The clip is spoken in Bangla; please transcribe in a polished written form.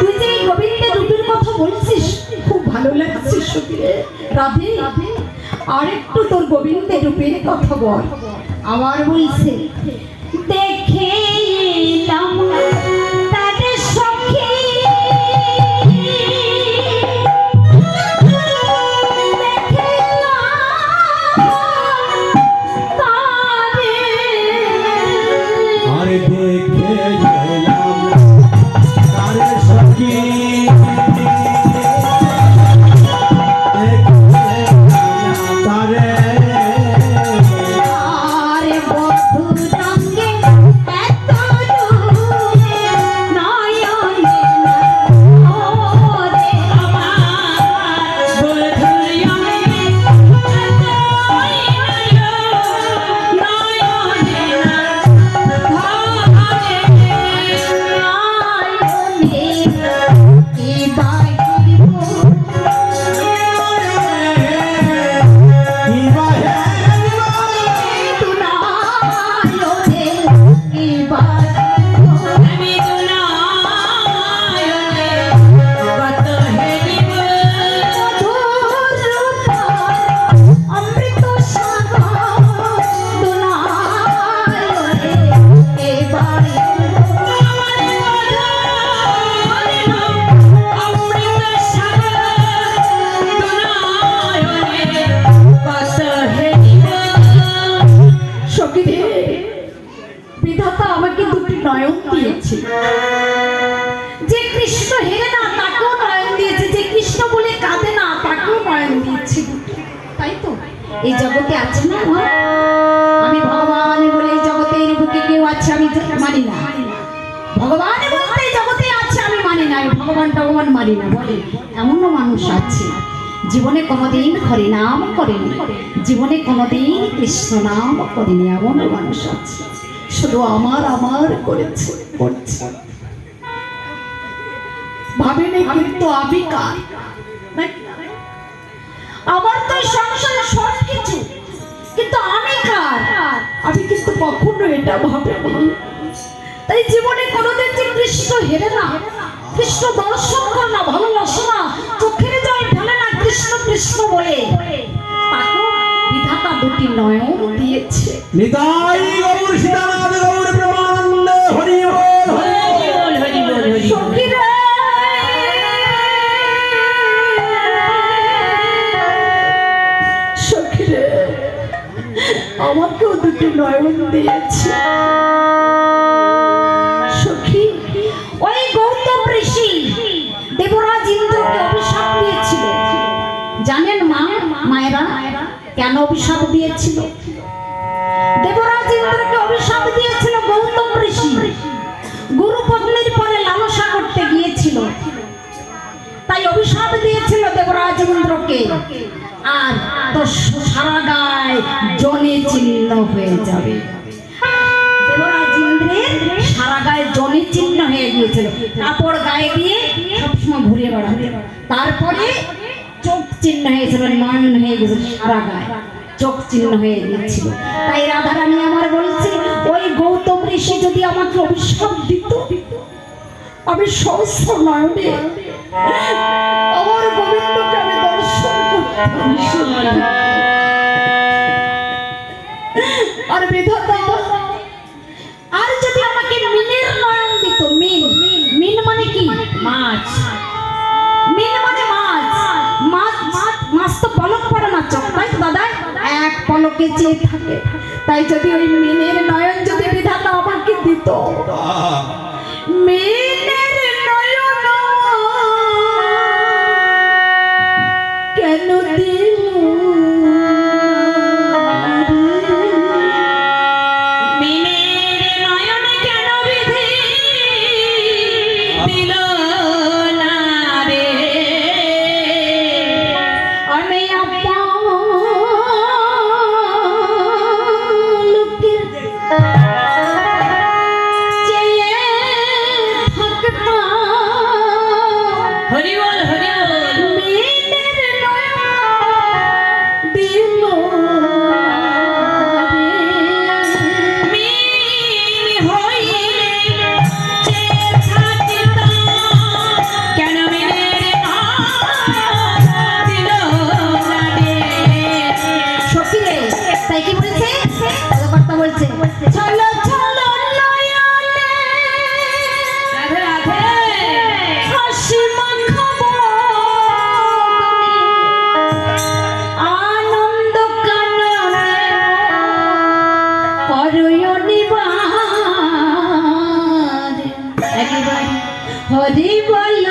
তুই যে গোবিন্দের রূপের কথা বলছিস খুব ভালো লাগছে সখী রাধে। আর একটু তোর গোবিন্দের রূপের কথা বল। আমার বলছে দেখে এলাম তাদের সখী যে কৃষ্ণ হেরে না তাকেও নয়ন দিয়েছে, যে কৃষ্ণ বলে কাঁদে না তাকেও নয়ন দিয়েছে। তাই তো এই জগতে আছে না আমি ভগবান বলে এই জগতের বুকে কেউ আছে আমি মানি না। ভগবান বলতে এই জগতে আছে আমি মানি না, ভগবান ভগবান মানি না বলে এমনও মানুষ আছে জীবনে কোনোদিন হরি নাম করেনি, জীবনে কোনোদিন কৃষ্ণ নাম করেনি, এমনও মানুষ আছে শুধু আমার আমার করেছে করছে ভাবেনি। কিন্তু আমি কার? আমার তো সংসারে সব কিছু, কিন্তু আমি কার? আমি কিন্তু কখনো এটা ভাবিনি। তাই জীবনে কোনোদিন যে কৃষ্ণ হেরে না, কৃষ্ণ দর্শন করে না, ভালোবাসে না, চোখের জল ফেলে না কৃষ্ণ কৃষ্ণ বলে, তাকেও বিধাতা দুটি নয়ন দিয়েছে। নিতাই গৌর সীতানাথ গৌর ব্রহ্মানন্দ হরি বল হরি বল হরি বল হরি বল। সখীরে আমাকেও দুটি নয়ন দিয়েছে। সখী ওই গৌতম ঋষি দেবরাজ ইন্দ্রকে অভিশাপ দিয়েছিল, জানেন মা মায়েরা কেন অভিশাপ দিয়েছিল? দেবরাজ ইন্দ্রকে অভিশাপ দিয়েছিল গৌতম ঋষি গুরু পত্নীর পরে লালসা করতে গিয়েছিল, তাই অভিশাপ দিয়েছিল দেবরাজ ইন্দ্রকে। আর তো সারা গায়ে জলে চিহ্ন হয়ে যাবে। দেবরাজ ইন্দ্রের সারা গায়ে জলে চিহ্ন হয়ে গিয়েছিল, কাপড় গায়ে দিয়ে সবসময় ঘুরে বেড়াবে। তারপরে চোখ চিহ্ন হয়েছিল, নয়ন হয়ে গেছিল, সারা গায়ে চোখ চিহ্ন হয়ে গিয়েছিল। তাই রাধারানী আমার বলছে ওই গৌতম ঋষি যদি আমাকে অভিশাপ দিত, আমি সহস্র নয়নে আমার গোবিন্দকে আমি দর্শন করতাম। আর বিধাতা আর যদি আমাকে মিনের নয়ন দিত, মিন মিন মানে কি? মাছ। মিন মানে মাছ, মাছ মাছ তো পলক পড়ে না চোখ, তাই তো দাদা এক পলকে চেয়ে থাকে। তাই যদি ওই মিনের নয়ন যদি বিধাতা আমাকে দিত, মিনের নয়ন কেন দিল হরি বল